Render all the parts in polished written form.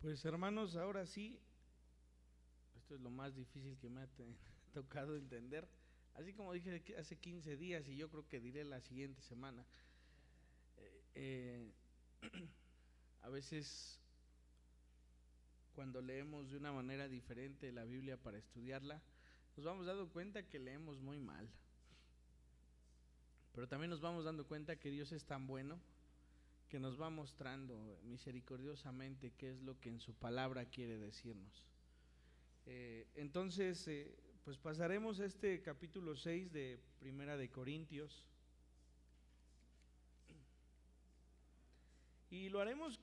Pues hermanos, ahora sí, esto es lo más difícil que me ha tocado entender. Así como dije hace 15 días y yo creo que diré la siguiente semana. Eh, a veces cuando leemos de una manera diferente la Biblia para estudiarla, nos vamos dando cuenta que leemos muy mal. Pero también nos vamos dando cuenta que Dios es tan bueno que nos va mostrando misericordiosamente qué es lo que en su palabra quiere decirnos. Entonces, pues pasaremos a este capítulo 6 de Primera de Corintios. Y lo haremos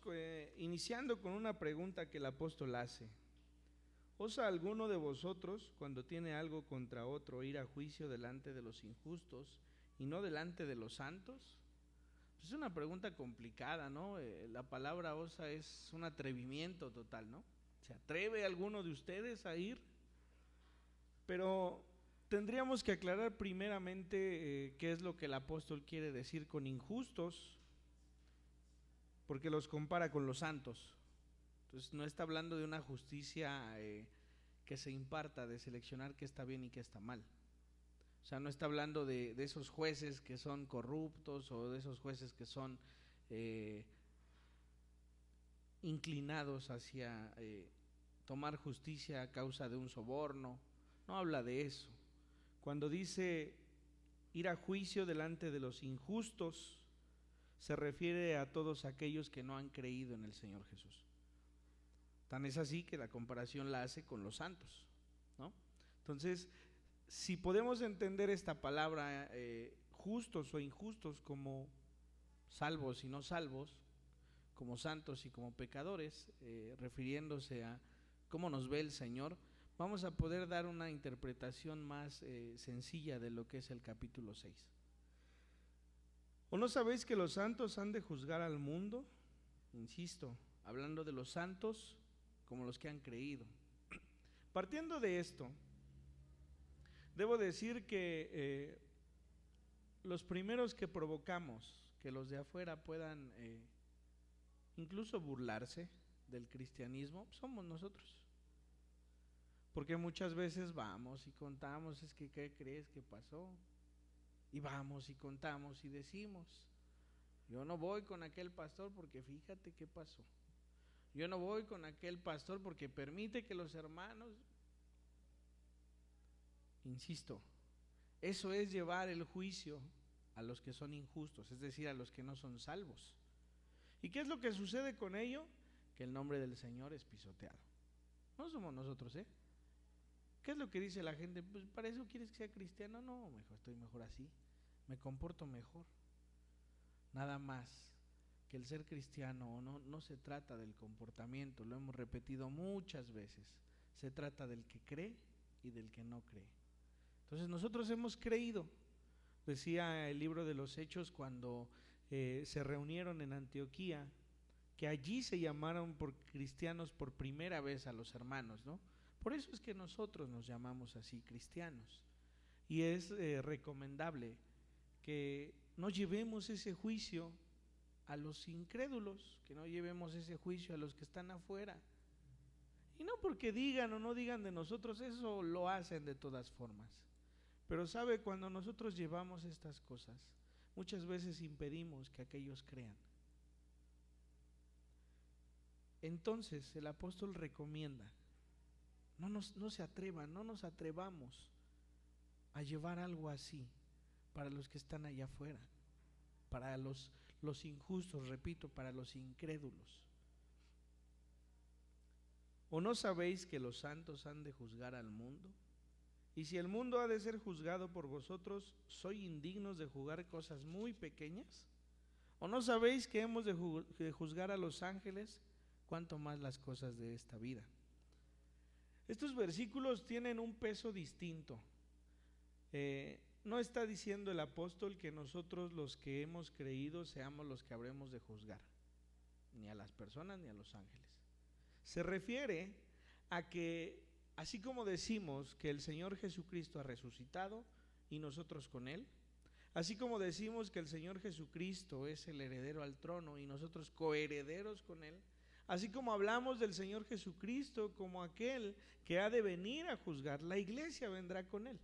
iniciando con una pregunta que el apóstol hace. ¿Osa alguno de vosotros, cuando tiene algo contra otro, ir a juicio delante de los injustos y no delante de los santos? Pues es una pregunta complicada, ¿no? La palabra osa es un atrevimiento total, ¿no? ¿Se atreve alguno de ustedes a ir? Pero tendríamos que aclarar primeramente qué es lo que el apóstol quiere decir con injustos, porque los compara con los santos. Entonces no está hablando de una justicia que se imparta, de seleccionar qué está bien y qué está mal. O sea, no está hablando de esos jueces que son corruptos o de esos jueces que son inclinados hacia tomar justicia a causa de un soborno. No habla de eso. Cuando dice ir a juicio delante de los injustos, se refiere a todos aquellos que no han creído en el Señor Jesús. Tan es así que la comparación la hace con los santos, ¿no? Entonces, si podemos entender esta palabra justos o injustos como salvos y no salvos, como santos y como pecadores, refiriéndose a cómo nos ve el Señor, vamos a poder dar una interpretación más sencilla de lo que es el capítulo 6. ¿O no sabéis que los santos han de juzgar al mundo? Insisto, hablando de los santos como los que han creído. Partiendo de esto, debo decir que los primeros que provocamos que los de afuera puedan incluso burlarse del cristianismo somos nosotros. Porque muchas veces vamos y contamos, es que ¿qué crees que pasó? Y vamos y contamos y decimos, yo no voy con aquel pastor porque fíjate qué pasó. Yo no voy con aquel pastor porque permite que los hermanos... Insisto, eso es llevar el juicio a los que son injustos, es decir, a los que no son salvos. ¿Y qué es lo que sucede con ello? Que el nombre del Señor es pisoteado. No somos nosotros, ¿eh? ¿Qué es lo que dice la gente? Pues para eso quieres que sea cristiano. No, mejor estoy mejor así, me comporto mejor. Nada más que el ser cristiano no se trata del comportamiento, lo hemos repetido muchas veces, se trata del que cree y del que no cree. Entonces nosotros hemos creído, decía el libro de los Hechos cuando se reunieron en Antioquía, que allí se llamaron por cristianos por primera vez a los hermanos, ¿no? Por eso es que nosotros nos llamamos así, cristianos. Y es recomendable que no llevemos ese juicio a los incrédulos, que no llevemos ese juicio a los que están afuera. Y no porque digan o no digan de nosotros, eso lo hacen de todas formas. Pero sabe, cuando nosotros llevamos estas cosas, muchas veces impedimos que aquellos crean. Entonces el apóstol recomienda, no se atrevan, no nos atrevamos a llevar algo así para los que están allá afuera, para los injustos, repito, para los incrédulos. ¿O no sabéis que los santos han de juzgar al mundo? Y si el mundo ha de ser juzgado por vosotros, ¿sois indignos de juzgar cosas muy pequeñas? ¿O no sabéis que hemos de juzgar a los ángeles? Cuánto más las cosas de esta vida. Estos versículos tienen un peso distinto. No está diciendo el apóstol que nosotros los que hemos creído seamos los que habremos de juzgar, ni a las personas ni a los ángeles. Se refiere a que así como decimos que el Señor Jesucristo ha resucitado y nosotros con Él, así como decimos que el Señor Jesucristo es el heredero al trono y nosotros coherederos con Él, Así como hablamos del Señor Jesucristo como aquel que ha de venir a juzgar, la iglesia vendrá con Él.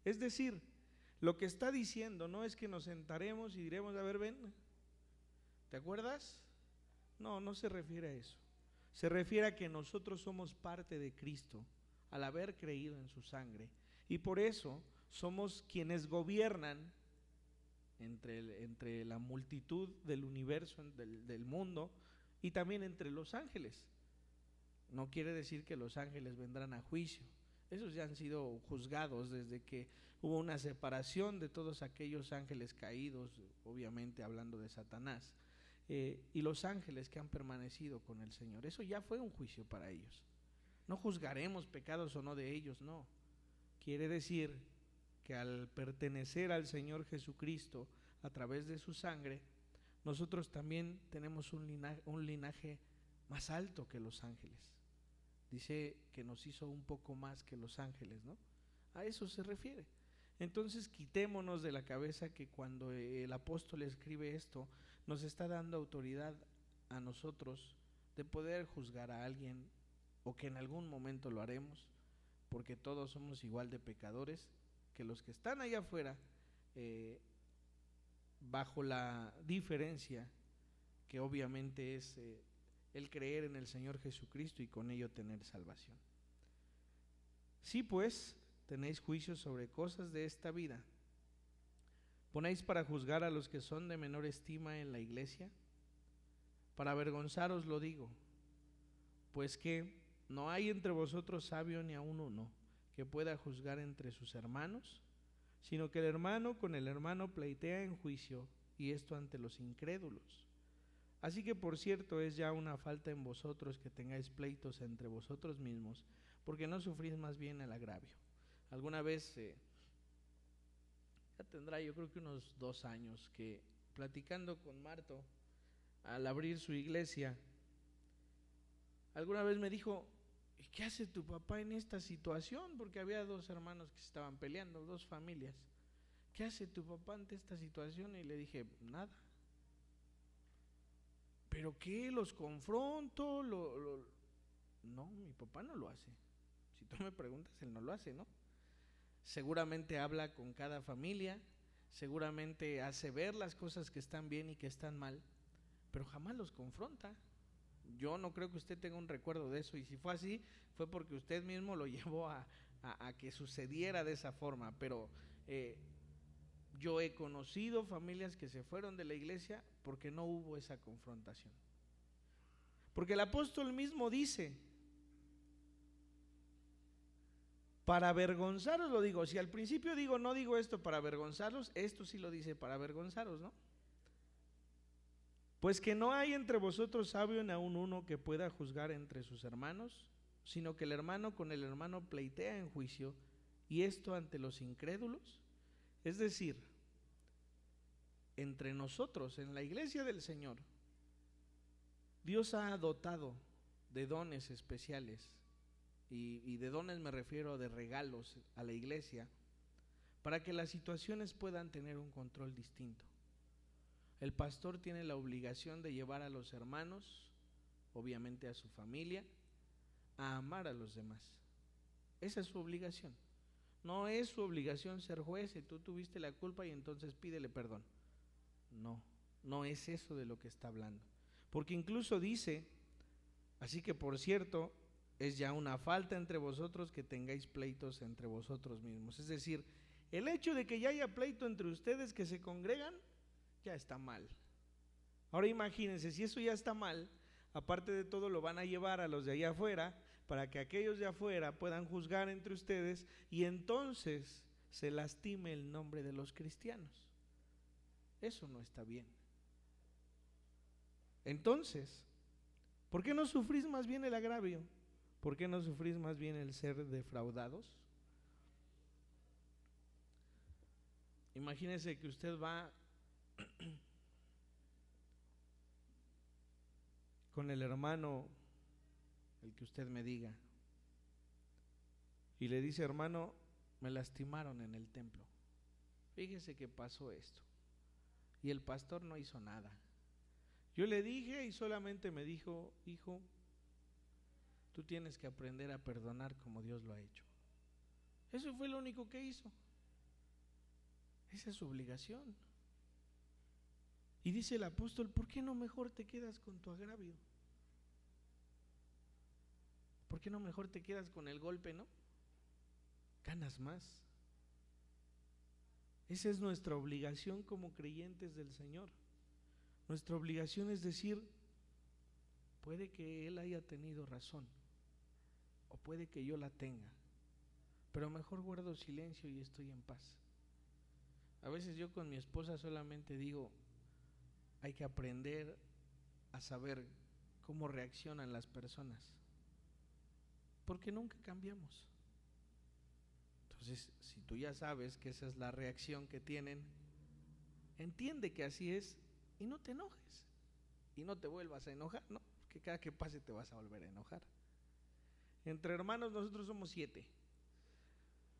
Es decir, lo que está diciendo no es que nos sentaremos y diremos, a ver, ven, ¿te acuerdas? No, no se refiere a eso. Se refiere a que nosotros somos parte de Cristo al haber creído en su sangre. Y por eso somos quienes gobiernan entre la multitud del universo, del mundo, y también entre los ángeles. No quiere decir que los ángeles vendrán a juicio. Esos ya han sido juzgados desde que hubo una separación de todos aquellos ángeles caídos, obviamente hablando de Satanás, y los ángeles que han permanecido con el Señor. Eso ya fue un juicio para ellos. No juzgaremos pecados o no de ellos, no. Quiere decir que al pertenecer al Señor Jesucristo a través de su sangre, nosotros también tenemos un linaje más alto que los ángeles. Dice que nos hizo un poco más que los ángeles, ¿no? A eso se refiere. Entonces quitémonos de la cabeza que cuando el apóstol escribe esto, nos está dando autoridad a nosotros de poder juzgar a alguien, o que en algún momento lo haremos, porque todos somos igual de pecadores que los que están allá afuera, bajo la diferencia que obviamente es el creer en el Señor Jesucristo y con ello tener salvación. Sí, pues, tenéis juicios sobre cosas de esta vida. ¿Ponéis para juzgar a los que son de menor estima en la iglesia? Para avergonzaros lo digo, pues que no hay entre vosotros sabio ni aun uno que pueda juzgar entre sus hermanos, sino que el hermano con el hermano pleitea en juicio, y esto ante los incrédulos. Así que por cierto es ya una falta en vosotros que tengáis pleitos entre vosotros mismos, porque no sufrís más bien el agravio. Alguna vez, ya tendrá yo creo que unos 2 años, que platicando con Marto, al abrir su iglesia, alguna vez me dijo, ¿y qué hace tu papá en esta situación? Porque había 2 hermanos que se estaban peleando, 2 familias. ¿Qué hace tu papá ante esta situación? Y le dije, nada. ¿Pero qué? ¿Los confronto? No, mi papá no lo hace. Si tú me preguntas, él no lo hace, ¿no? Seguramente habla con cada familia, seguramente hace ver las cosas que están bien y que están mal, pero jamás los confronta. Yo no creo que usted tenga un recuerdo de eso, y si fue así, fue porque usted mismo lo llevó a que sucediera de esa forma. Pero yo he conocido familias que se fueron de la iglesia porque no hubo esa confrontación. Porque el apóstol mismo dice, para avergonzaros lo digo. Si al principio digo, no digo esto para avergonzarlos, esto sí lo dice para avergonzaros, ¿no? Pues que no hay entre vosotros sabio ni aun uno que pueda juzgar entre sus hermanos, sino que el hermano con el hermano pleitea en juicio, y esto ante los incrédulos. Es decir, entre nosotros, en la iglesia del Señor, Dios ha dotado de dones especiales, y de dones me refiero de regalos a la iglesia, para que las situaciones puedan tener un control distinto. El pastor tiene la obligación de llevar a los hermanos, obviamente a su familia, a amar a los demás. Esa es su obligación. No es su obligación ser juez y tú tuviste la culpa y entonces pídele perdón. No, no es eso de lo que está hablando. Porque incluso dice, así que por cierto, es ya una falta entre vosotros que tengáis pleitos entre vosotros mismos. Es decir, el hecho de que ya haya pleito entre ustedes que se congregan, ya está mal. Ahora imagínense, si eso ya está mal, aparte de todo lo van a llevar a los de allá afuera, para que aquellos de afuera puedan juzgar entre ustedes, y entonces se lastime el nombre de los cristianos. Eso no está bien. Entonces, ¿por qué no sufrís más bien el agravio? ¿Por qué no sufrís más bien el ser defraudados? Imagínese que usted va con el hermano, el que usted me diga, y le dice, hermano, me lastimaron en el templo. Fíjese que pasó esto. Y el pastor no hizo nada. Yo le dije y solamente me dijo, hijo, Tú tienes que aprender a perdonar como Dios lo ha hecho. Eso fue lo único que hizo. Esa es su obligación. Y dice el apóstol, ¿por qué no mejor te quedas con tu agravio? ¿Por qué no mejor te quedas con el golpe, no? Ganas más. Esa es nuestra obligación como creyentes del Señor. Nuestra obligación es decir, puede que Él haya tenido razón, o puede que yo la tenga, pero mejor guardo silencio y estoy en paz. A veces yo con mi esposa solamente digo, hay que aprender a saber cómo reaccionan las personas, porque nunca cambiamos. Entonces, si tú ya sabes que esa es la reacción que tienen, entiende que así es y no te enojes y no te vuelvas a enojar, ¿no? Porque cada que pase te vas a volver a enojar. Entre hermanos nosotros somos 7.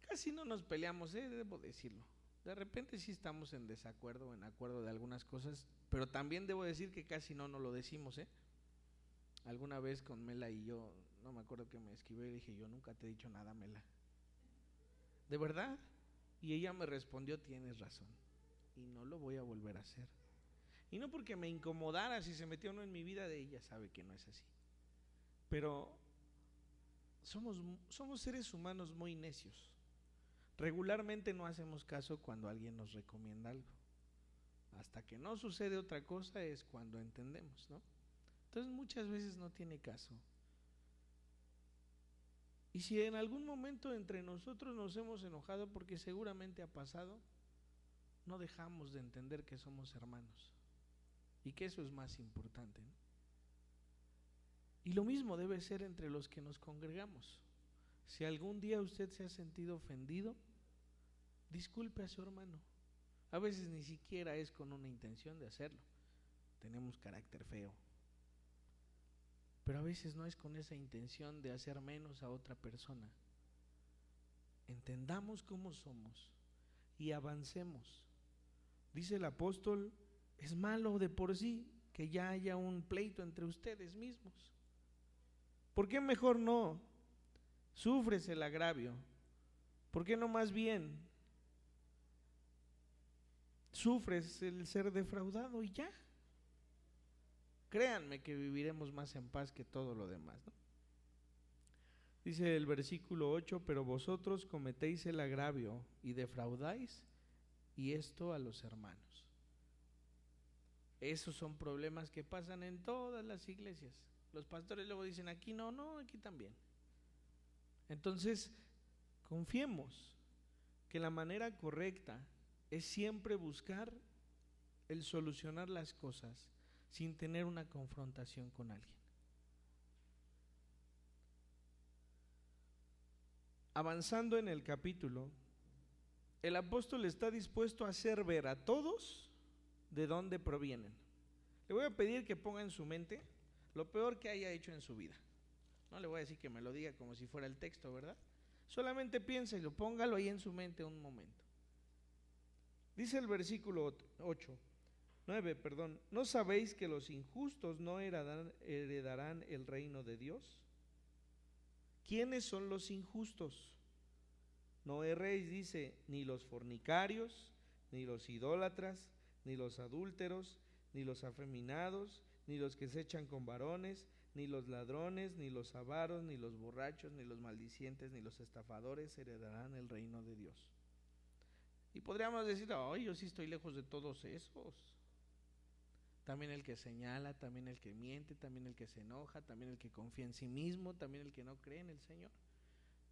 Casi no nos peleamos, debo decirlo. De repente sí estamos en desacuerdo o en acuerdo de algunas cosas, pero también debo decir que casi no lo decimos, Alguna vez con Mela y yo, no me acuerdo que me escribió y dije, yo nunca te he dicho nada, Mela. ¿De verdad? Y ella me respondió, tienes razón, y no lo voy a volver a hacer. Y no porque me incomodara si se metió o no en mi vida, de ella sabe que no es así. Pero somos seres humanos muy necios. Regularmente no hacemos caso cuando alguien nos recomienda algo. Hasta que no sucede otra cosa es cuando entendemos, ¿no? Entonces muchas veces no tiene caso. Y si en algún momento entre nosotros nos hemos enojado, porque seguramente ha pasado, no dejamos de entender que somos hermanos y que eso es más importante, ¿no? Y lo mismo debe ser entre los que nos congregamos. Si algún día usted se ha sentido ofendido, disculpe a su hermano. A veces ni siquiera es con una intención de hacerlo. Tenemos carácter feo. Pero a veces no es con esa intención de hacer menos a otra persona. Entendamos cómo somos y avancemos. Dice el apóstol, es malo de por sí que ya haya un pleito entre ustedes mismos. ¿Por qué mejor no sufres el agravio? ¿Por qué no más bien sufres el ser defraudado y ya? Créanme que viviremos más en paz que todo lo demás, ¿no? Dice el versículo 8, pero vosotros cometéis el agravio y defraudáis, y esto a los hermanos. Esos son problemas que pasan en todas las iglesias. Los pastores luego dicen, aquí no, aquí también. Entonces, confiemos que la manera correcta es siempre buscar el solucionar las cosas sin tener una confrontación con alguien. Avanzando en el capítulo, el apóstol está dispuesto a hacer ver a todos de dónde provienen. Le voy a pedir que ponga en su mente lo peor que haya hecho en su vida. No le voy a decir que me lo diga como si fuera el texto, ¿verdad? Solamente piénselo, póngalo ahí en su mente un momento. Dice el versículo 9, ¿no sabéis que los injustos no heredarán el reino de Dios? ¿Quiénes son los injustos? No erréis, dice, ni los fornicarios, ni los idólatras, ni los adúlteros, ni los afeminados, ni los que se echan con varones, ni los ladrones, ni los avaros, ni los borrachos, ni los maldicientes, ni los estafadores heredarán el reino de Dios. Y podríamos decir, ay, yo sí estoy lejos de todos esos. También el que señala, también el que miente, también el que se enoja, también el que confía en sí mismo, también el que no cree en el Señor.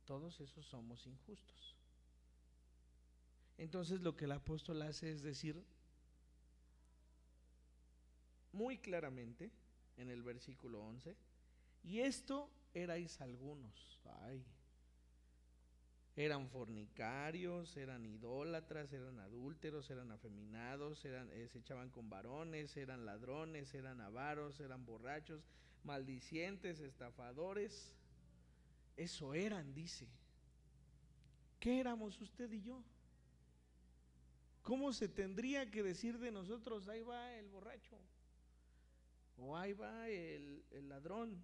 Todos esos somos injustos. Entonces lo que el apóstol hace es decir muy claramente en el versículo 11, y esto erais algunos. Eran fornicarios, eran idólatras, eran adúlteros, eran afeminados, se echaban con varones, eran ladrones, eran avaros, eran borrachos, maldicientes, estafadores. Eso eran, dice. ¿Qué éramos usted y yo? ¿Cómo se tendría que decir de nosotros, ahí va el borracho, o ahí va el ladrón,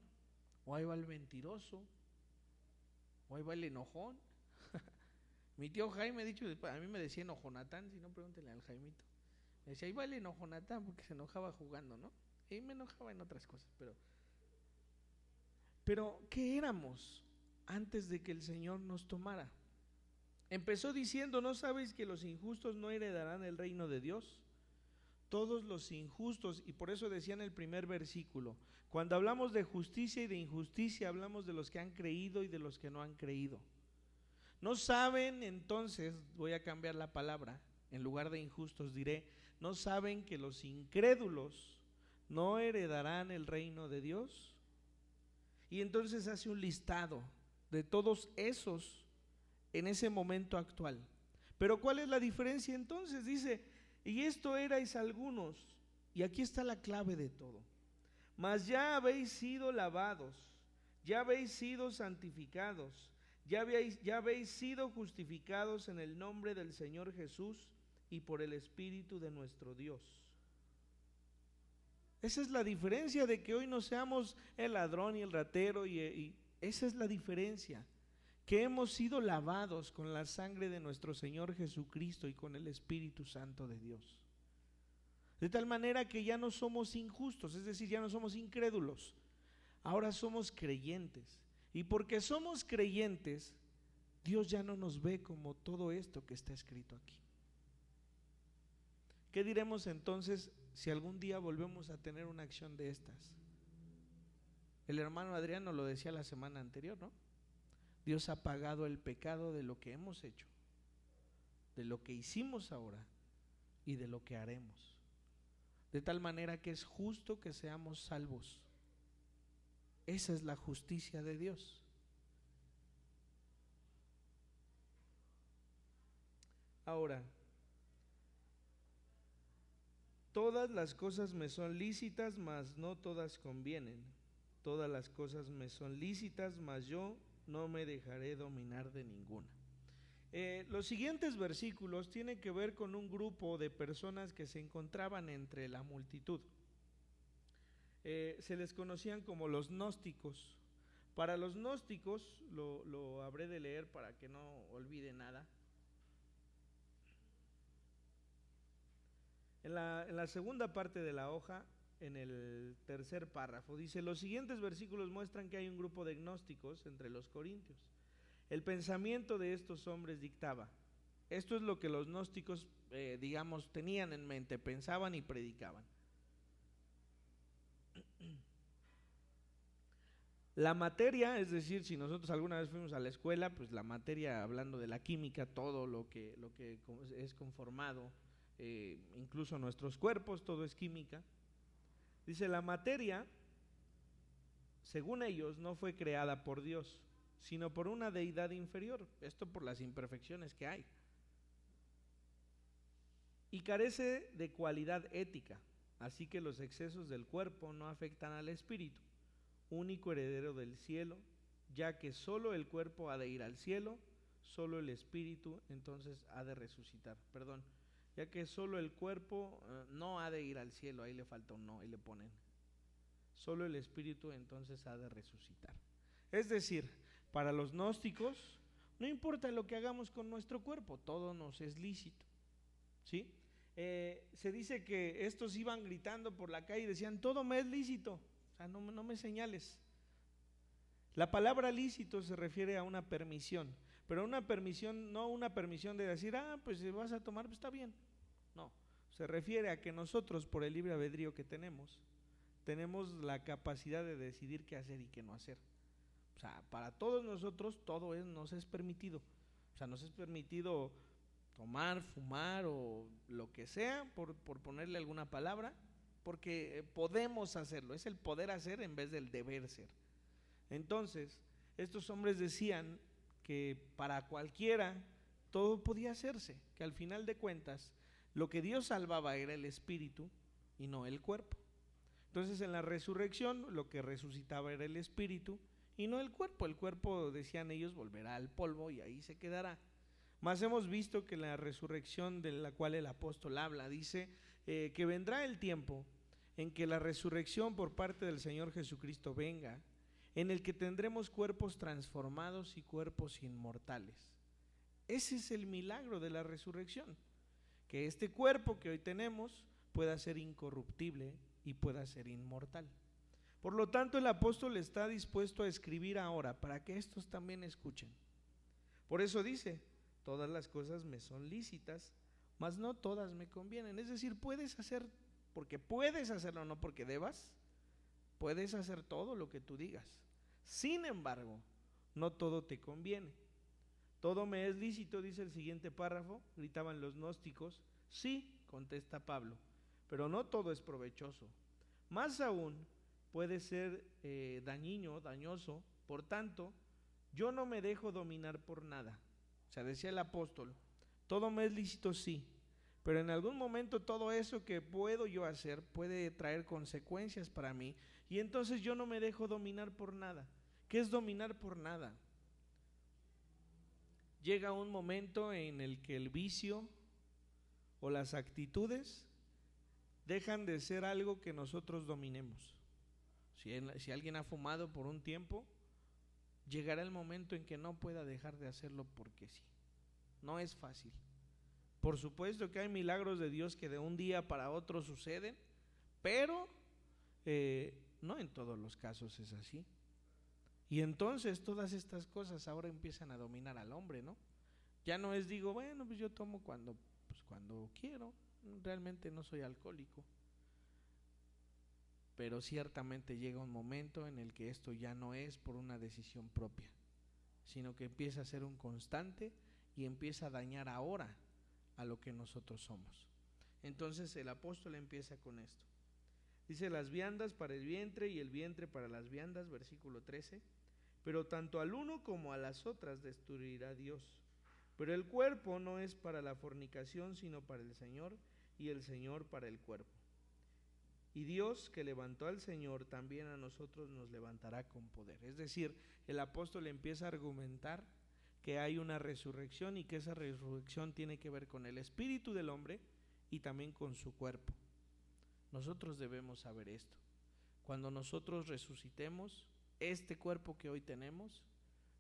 o ahí va el mentiroso, o ahí va el enojón. Mi tío Jaime, dicho, a mí me decía enojonatán, si no pregúntenle al Jaimito. Me decía, ahí va el enojonatán, porque se enojaba jugando, ¿no? Y me enojaba en otras cosas, pero ¿qué éramos antes de que el Señor nos tomara? Empezó diciendo, ¿no sabéis que los injustos no heredarán el reino de Dios? Todos los injustos, y por eso decía en el primer versículo, cuando hablamos de justicia y de injusticia, hablamos de los que han creído y de los que no han creído. No saben, entonces, voy a cambiar la palabra, en lugar de injustos diré, no saben que los incrédulos no heredarán el reino de Dios. Y entonces hace un listado de todos esos en ese momento actual. Pero ¿cuál es la diferencia entonces? Dice, y esto erais algunos, y aquí está la clave de todo, mas ya habéis sido lavados, ya habéis sido santificados, ya habéis sido justificados en el nombre del Señor Jesús y por el Espíritu de nuestro Dios. Esa es la diferencia de que hoy no seamos el ladrón y el ratero, y esa es la diferencia, que hemos sido lavados con la sangre de nuestro Señor Jesucristo y con el Espíritu Santo de Dios. De tal manera que ya no somos injustos, es decir, ya no somos incrédulos, ahora somos creyentes. Y porque somos creyentes, Dios ya no nos ve como todo esto que está escrito aquí. ¿Qué diremos entonces si algún día volvemos a tener una acción de estas? El hermano Adrián nos lo decía la semana anterior, ¿no? Dios ha pagado el pecado de lo que hemos hecho, de lo que hicimos ahora y de lo que haremos. De tal manera que es justo que seamos salvos. Esa es la justicia de Dios. Ahora, todas las cosas me son lícitas, mas no todas convienen. Todas las cosas me son lícitas, mas yo no me dejaré dominar de ninguna. Los siguientes versículos tienen que ver con un grupo de personas que se encontraban entre la multitud. Se les conocían como los gnósticos. Para los gnósticos, lo habré de leer para que no olvide nada. En la segunda parte de la hoja, en el tercer párrafo, dice: los siguientes versículos muestran que hay un grupo de gnósticos entre los corintios. El pensamiento de estos hombres dictaba. Esto es lo que los gnósticos, tenían en mente, pensaban y predicaban. La materia, es decir, si nosotros alguna vez fuimos a la escuela, pues la materia, hablando de la química, todo lo que es conformado, incluso nuestros cuerpos, todo es química. Dice, la materia, según ellos, no fue creada por Dios, sino por una deidad inferior, esto por las imperfecciones que hay, y carece de cualidad ética, así que los excesos del cuerpo no afectan al espíritu, único heredero del cielo, ya que solo el cuerpo ha de ir al cielo, solo el espíritu entonces ha de resucitar, ya que solo el cuerpo no ha de ir al cielo, ahí le falta un no, ahí le ponen, solo el espíritu entonces ha de resucitar. Es decir, para los gnósticos, no importa lo que hagamos con nuestro cuerpo, todo nos es lícito, ¿sí? Se dice que estos iban gritando por la calle y decían, todo me es lícito, o sea, no me señales. La palabra lícito se refiere a una permisión, pero una permisión, no una permisión de decir, pues si vas a tomar, pues está bien. No, se refiere a que nosotros, por el libre albedrío que tenemos la capacidad de decidir qué hacer y qué no hacer. O sea, para todos nosotros todo nos es permitido. O sea, nos es permitido tomar, fumar o lo que sea, por ponerle alguna palabra, porque podemos hacerlo, es el poder hacer en vez del deber ser. Entonces, estos hombres decían que para cualquiera todo podía hacerse, que al final de cuentas lo que Dios salvaba era el espíritu y no el cuerpo. Entonces, en la resurrección lo que resucitaba era el espíritu y no el cuerpo. El cuerpo, decían ellos, volverá al polvo y ahí se quedará. Mas hemos visto que la resurrección de la cual el apóstol habla, dice que vendrá el tiempo en que la resurrección por parte del Señor Jesucristo venga, en el que tendremos cuerpos transformados y cuerpos inmortales. Ese es el milagro de la resurrección, que este cuerpo que hoy tenemos pueda ser incorruptible y pueda ser inmortal. Por lo tanto, el apóstol está dispuesto a escribir ahora para que estos también escuchen. Por eso dice, todas las cosas me son lícitas, mas no todas me convienen. Es decir, puedes hacer, porque puedes hacerlo, no porque debas, puedes hacer todo lo que tú digas. Sin embargo, no todo te conviene. Todo me es lícito, dice el siguiente párrafo, gritaban los gnósticos. Sí, contesta Pablo, pero no todo es provechoso. Más aún, puede ser dañoso. Por tanto, yo no me dejo dominar por nada. O sea, decía el apóstol, todo me es lícito, sí, pero en algún momento todo eso que puedo yo hacer puede traer consecuencias para mí, y entonces yo no me dejo dominar por nada. ¿Qué es dominar por nada? Llega un momento en el que el vicio o las actitudes dejan de ser algo que nosotros dominemos. Si alguien ha fumado por un tiempo, llegará el momento en que no pueda dejar de hacerlo porque sí. No es fácil. Por supuesto que hay milagros de Dios que de un día para otro suceden, pero no en todos los casos es así. Y entonces todas estas cosas ahora empiezan a dominar al hombre, ¿no? Ya no es, digo, bueno, pues yo tomo cuando quiero, realmente no soy alcohólico. Pero ciertamente llega un momento en el que esto ya no es por una decisión propia, sino que empieza a ser un constante y empieza a dañar ahora a lo que nosotros somos. Entonces el apóstol empieza con esto. Dice, las viandas para el vientre y el vientre para las viandas, versículo 13. Pero tanto al uno como a las otras destruirá Dios. Pero el cuerpo no es para la fornicación, sino para el Señor, y el Señor para el cuerpo. Y Dios, que levantó al Señor, también a nosotros nos levantará con poder. Es decir, el apóstol empieza a argumentar que hay una resurrección y que esa resurrección tiene que ver con el espíritu del hombre y también con su cuerpo. Nosotros debemos saber esto. Cuando nosotros resucitemos, este cuerpo que hoy tenemos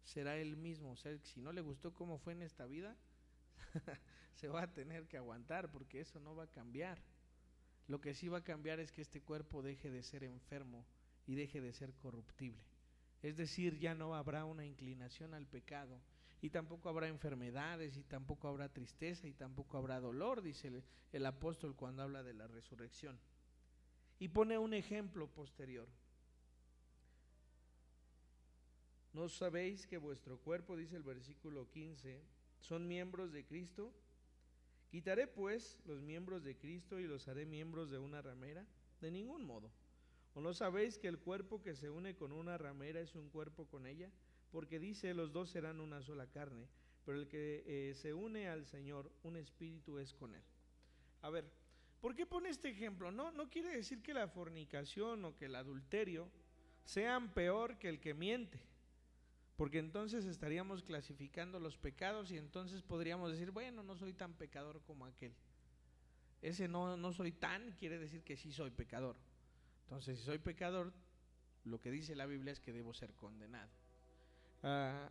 será el mismo. O sea, si no le gustó cómo fue en esta vida, se va a tener que aguantar, porque eso no va a cambiar. Lo que sí va a cambiar es que este cuerpo deje de ser enfermo y deje de ser corruptible. Es decir, ya no habrá una inclinación al pecado, y tampoco habrá enfermedades, y tampoco habrá tristeza, y tampoco habrá dolor, dice el apóstol cuando habla de la resurrección. Y pone un ejemplo posterior. ¿No sabéis que vuestro cuerpo, dice el versículo 15, son miembros de Cristo? ¿Quitaré pues los miembros de Cristo y los haré miembros de una ramera? De ningún modo. ¿O no sabéis que el cuerpo que se une con una ramera es un cuerpo con ella? Porque dice, los dos serán una sola carne, pero el que se une al Señor, un espíritu es con él. A ver, ¿por qué pone este ejemplo? No quiere decir que la fornicación o que el adulterio sean peor que el que miente, porque entonces estaríamos clasificando los pecados y entonces podríamos decir, bueno, no soy tan pecador como aquel. Ese no soy tan quiere decir que sí soy pecador. Entonces, si soy pecador, lo que dice la Biblia es que debo ser condenado.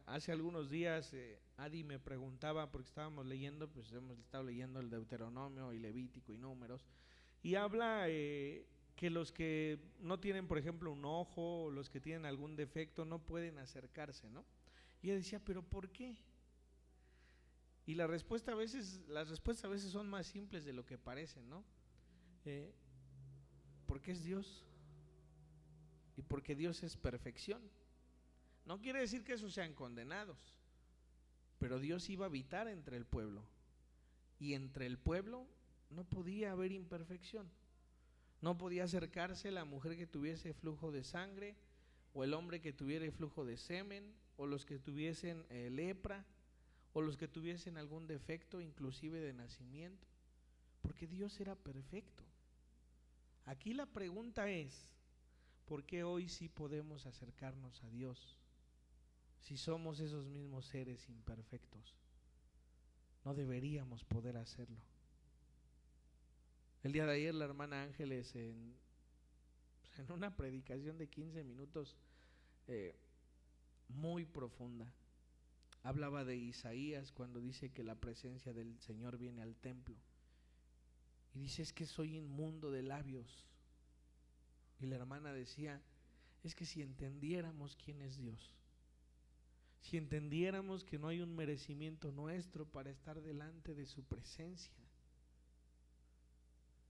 Hace algunos días Adi me preguntaba, porque estábamos leyendo, pues hemos estado leyendo el Deuteronomio y Levítico y Números, y habla que los que no tienen, por ejemplo, un ojo, o los que tienen algún defecto, no pueden acercarse, ¿no? Y ella decía, ¿pero por qué? Y las respuestas a veces son más simples de lo que parecen, ¿no? Porque es Dios, y porque Dios es perfección. No quiere decir que esos sean condenados, pero Dios iba a habitar entre el pueblo, y entre el pueblo no podía haber imperfección. No podía acercarse la mujer que tuviese flujo de sangre, o el hombre que tuviera flujo de semen, o los que tuviesen lepra, o los que tuviesen algún defecto, inclusive de nacimiento, porque Dios era perfecto. Aquí la pregunta es, ¿por qué hoy sí podemos acercarnos a Dios si somos esos mismos seres imperfectos? No deberíamos poder hacerlo. El día de ayer la hermana Ángeles en una predicación de 15 minutos eh, muy profunda. Hablaba de Isaías cuando dice que la presencia del Señor viene al templo. Y dice, es que soy inmundo de labios. Y la hermana decía, es que si entendiéramos quién es Dios, si entendiéramos que no hay un merecimiento nuestro para estar delante de su presencia,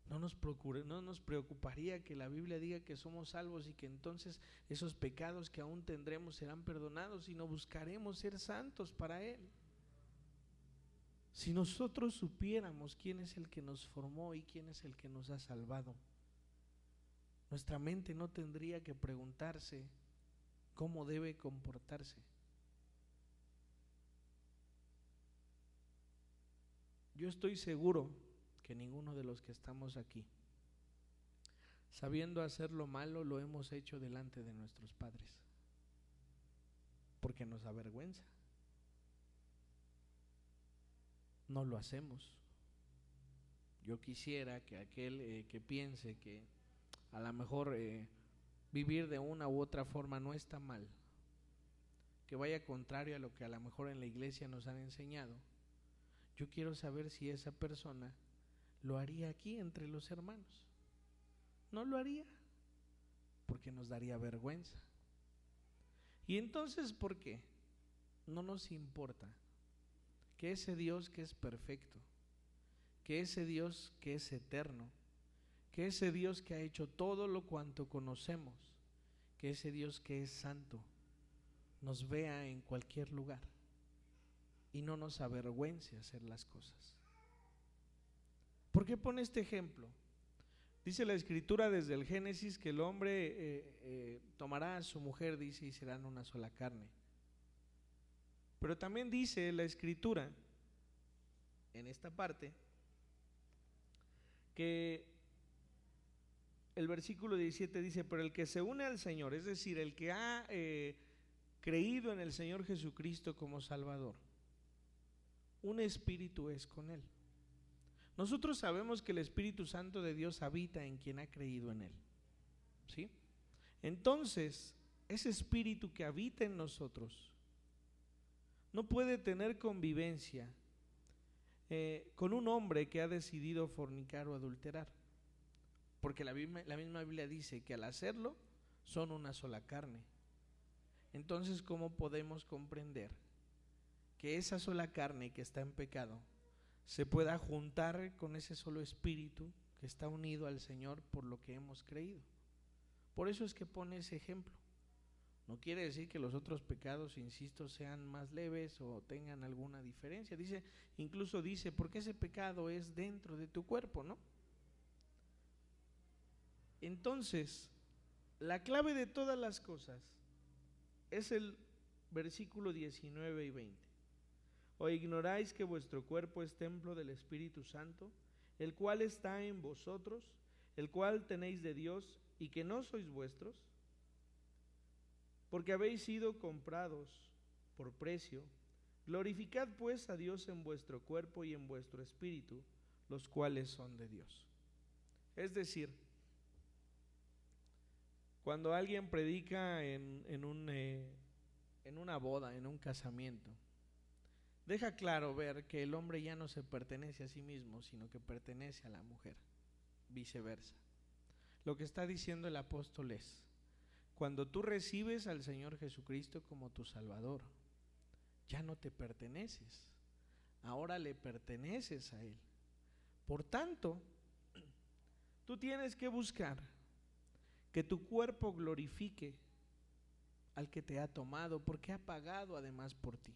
no nos preocuparía que la Biblia diga que somos salvos y que entonces esos pecados que aún tendremos serán perdonados, y no buscaremos ser santos para Él. Si nosotros supiéramos quién es el que nos formó y quién es el que nos ha salvado, nuestra mente no tendría que preguntarse cómo debe comportarse. Yo estoy seguro que ninguno de los que estamos aquí, sabiendo hacer lo malo, lo hemos hecho delante de nuestros padres, porque nos avergüenza. No lo hacemos. Yo quisiera que aquel que piense que a lo mejor vivir de una u otra forma no está mal, que vaya contrario a lo que a lo mejor en la iglesia nos han enseñado, yo quiero saber si esa persona lo haría aquí entre los hermanos. No lo haría, porque nos daría vergüenza. Y entonces, ¿por qué? No nos importa que ese Dios que es perfecto, que ese Dios que es eterno, que ese Dios que ha hecho todo lo cuanto conocemos, que ese Dios que es santo, nos vea en cualquier lugar y no nos avergüence hacer las cosas. ¿Por qué pone este ejemplo? Dice la Escritura desde el Génesis que el hombre tomará a su mujer, dice, y serán una sola carne. Pero también dice la Escritura, en esta parte, que el versículo 17 dice, pero el que se une al Señor, es decir, el que ha creído en el Señor Jesucristo como Salvador, un espíritu es con Él. Nosotros sabemos que el Espíritu Santo de Dios habita en quien ha creído en Él, ¿sí? Entonces, ese espíritu que habita en nosotros no puede tener convivencia con un hombre que ha decidido fornicar o adulterar, porque la misma Biblia dice que al hacerlo son una sola carne. Entonces, ¿cómo podemos comprender que esa sola carne que está en pecado se pueda juntar con ese solo espíritu que está unido al Señor por lo que hemos creído? Por eso es que pone ese ejemplo. No quiere decir que los otros pecados, insisto, sean más leves o tengan alguna diferencia. Incluso dice, porque ese pecado es dentro de tu cuerpo, ¿no? Entonces, la clave de todas las cosas es el versículo 19 y 20. ¿O ignoráis que vuestro cuerpo es templo del Espíritu Santo, el cual está en vosotros, el cual tenéis de Dios, y que no sois vuestros? Porque habéis sido comprados por precio. Glorificad pues a Dios en vuestro cuerpo y en vuestro espíritu, los cuales son de Dios. Es decir, cuando alguien predica en una boda, en un casamiento, deja claro ver que el hombre ya no se pertenece a sí mismo, sino que pertenece a la mujer, viceversa. Lo que está diciendo el apóstol es, cuando tú recibes al Señor Jesucristo como tu Salvador, ya no te perteneces, ahora le perteneces a Él. Por tanto, tú tienes que buscar que tu cuerpo glorifique al que te ha tomado, porque ha pagado además por ti.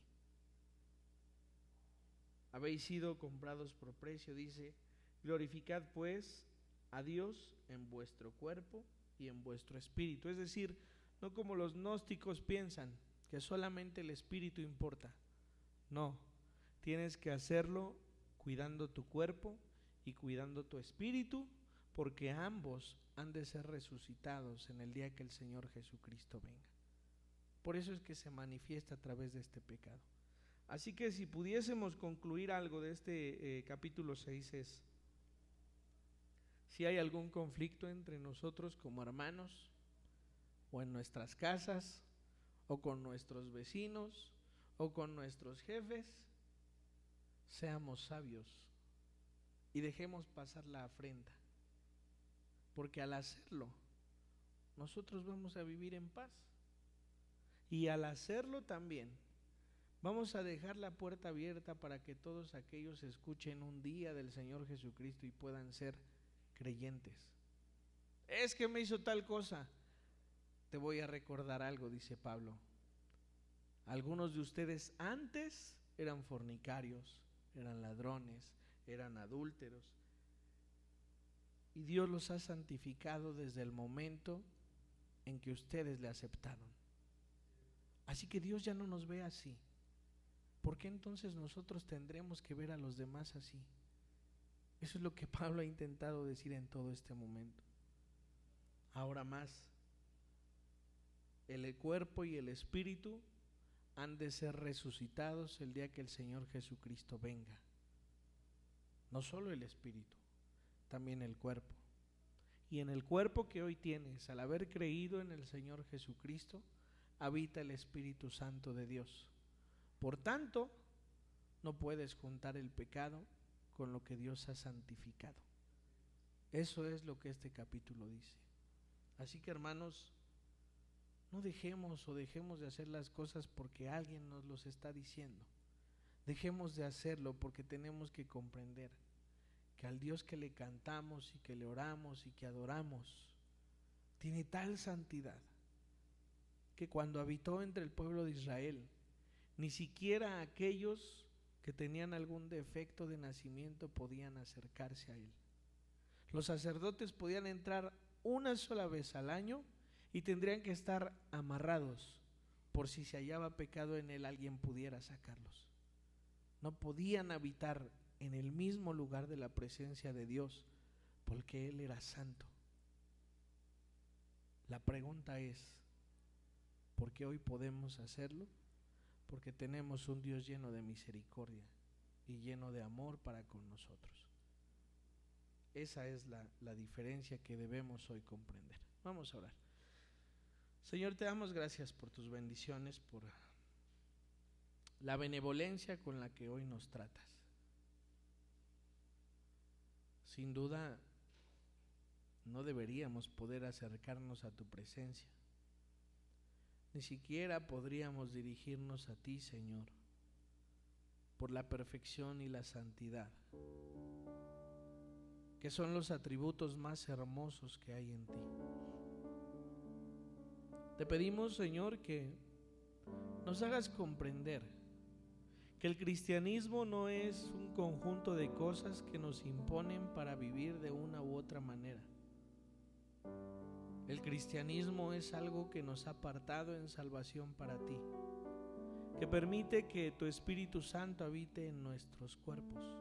Habéis sido comprados por precio, dice, glorificad pues a Dios en vuestro cuerpo y en vuestro espíritu. Es decir, no como los gnósticos piensan, que solamente el espíritu importa. No, tienes que hacerlo cuidando tu cuerpo y cuidando tu espíritu, porque ambos han de ser resucitados en el día que el Señor Jesucristo venga. Por eso es que se manifiesta a través de este pecado. Así que si pudiésemos concluir algo de este capítulo 6 es, si hay algún conflicto entre nosotros como hermanos, o en nuestras casas, o con nuestros vecinos, o con nuestros jefes, seamos sabios y dejemos pasar la afrenta, porque al hacerlo, nosotros vamos a vivir en paz. Y al hacerlo también, vamos a dejar la puerta abierta para que todos aquellos escuchen un día del Señor Jesucristo y puedan ser creyentes. Es que me hizo tal cosa. Te voy a recordar algo, dice Pablo. Algunos de ustedes antes eran fornicarios, eran ladrones, eran adúlteros. Y Dios los ha santificado desde el momento en que ustedes le aceptaron. Así que Dios ya no nos ve así. ¿Por qué entonces nosotros tendremos que ver a los demás así? Eso es lo que Pablo ha intentado decir en todo este momento. Ahora más, el cuerpo y el espíritu han de ser resucitados el día que el Señor Jesucristo venga. No solo el espíritu, también el cuerpo. Y en el cuerpo que hoy tienes, al haber creído en el Señor Jesucristo, habita el Espíritu Santo de Dios. Por tanto, no puedes juntar el pecado con lo que Dios ha santificado. Eso es lo que este capítulo dice. Así que, hermanos, no dejemos de hacer las cosas porque alguien nos los está diciendo. Dejemos de hacerlo porque tenemos que comprender que al Dios que le cantamos y que le oramos y que adoramos tiene tal santidad que cuando habitó entre el pueblo de Israel, ni siquiera aquellos que tenían algún defecto de nacimiento podían acercarse a él. Los sacerdotes podían entrar una sola vez al año y tendrían que estar amarrados por si se hallaba pecado en él, alguien pudiera sacarlos. No podían habitar en el mismo lugar de la presencia de Dios porque Él era santo. La pregunta es, ¿por qué hoy podemos hacerlo? Porque tenemos un Dios lleno de misericordia y lleno de amor para con nosotros. Esa es la diferencia que debemos hoy comprender. Vamos a orar. Señor, te damos gracias por tus bendiciones, por la benevolencia con la que hoy nos tratas. Sin duda, no deberíamos poder acercarnos a tu presencia. Ni siquiera podríamos dirigirnos a ti, Señor, por la perfección y la santidad, que son los atributos más hermosos que hay en ti. Te pedimos, Señor, que nos hagas comprender que el cristianismo no es un conjunto de cosas que nos imponen para vivir de una u otra manera. El cristianismo es algo que nos ha apartado en salvación para ti, que permite que tu Espíritu Santo habite en nuestros cuerpos,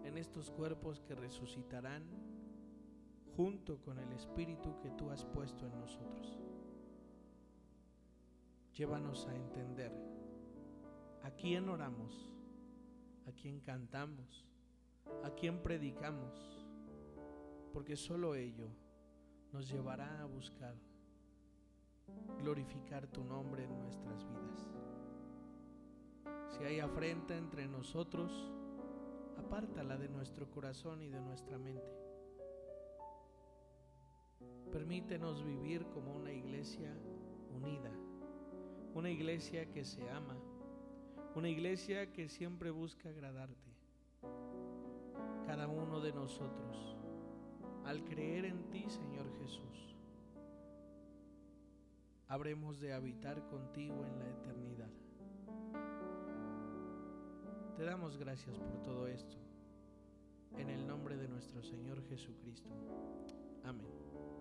en estos cuerpos que resucitarán junto con el Espíritu que tú has puesto en nosotros. Llévanos a entender a quién oramos, a quién cantamos, a quién predicamos, porque solo ello nos llevará a buscar glorificar tu nombre en nuestras vidas. Si hay afrenta entre nosotros, apártala de nuestro corazón y de nuestra mente. Permítenos vivir como una iglesia unida, una iglesia que se ama, una iglesia que siempre busca agradarte. Cada uno de nosotros, al creer en ti, Señor Jesús, habremos de habitar contigo en la eternidad. Te damos gracias por todo esto, en el nombre de nuestro Señor Jesucristo. Amén.